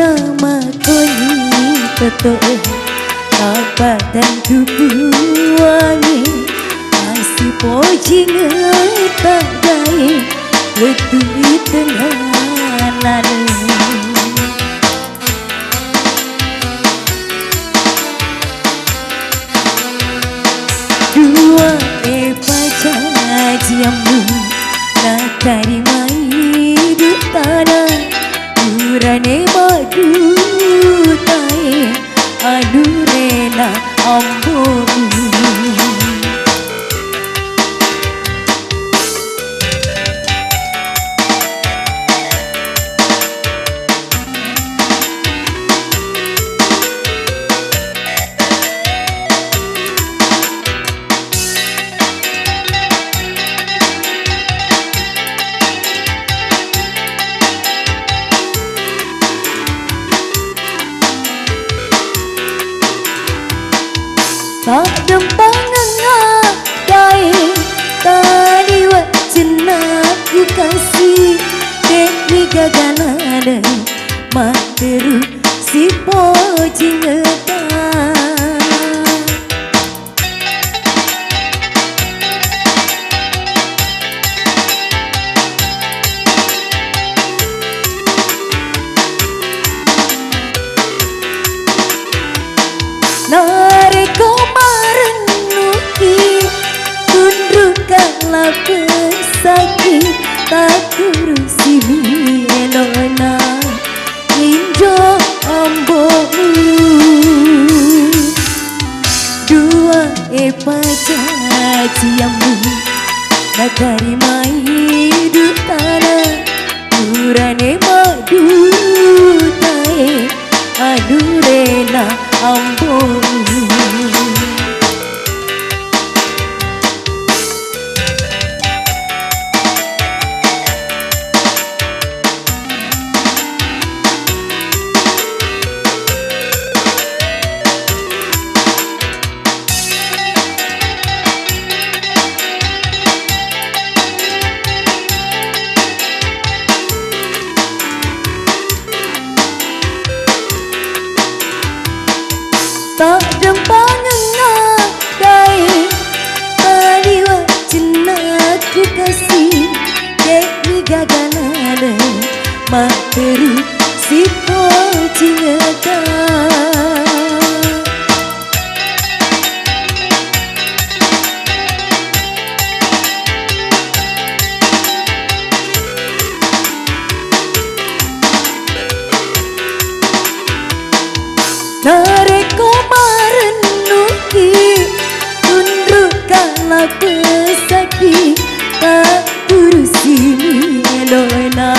nama koni toto apa dan tubuh wangi masih pojing tak baik betul tengah lalu dua pacar jamu nak terima hidup tanah urane madu tai adu rela ambo tak dempangan ngadai tadi wajena ku kasih dekni gagalada materu si pojing nareko marenuki tundukkanlah pesaki tak kurusi elona injo ambomu dua pacar jamu nak terima hidup tanah urane madu tae adu rela ambo tak dempangan ngadai tadi wajena ku kasih dekni gagalada materu si pojing nareko marenuki tundukkanlah pesaki tak kurusi elona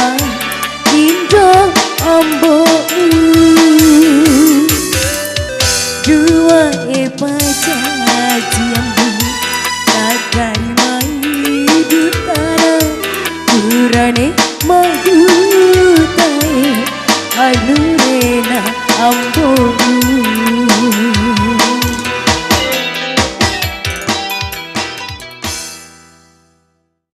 indo ambomu dua pacar jamu tak terima hidup tanah urane madu tae anu rela ambomu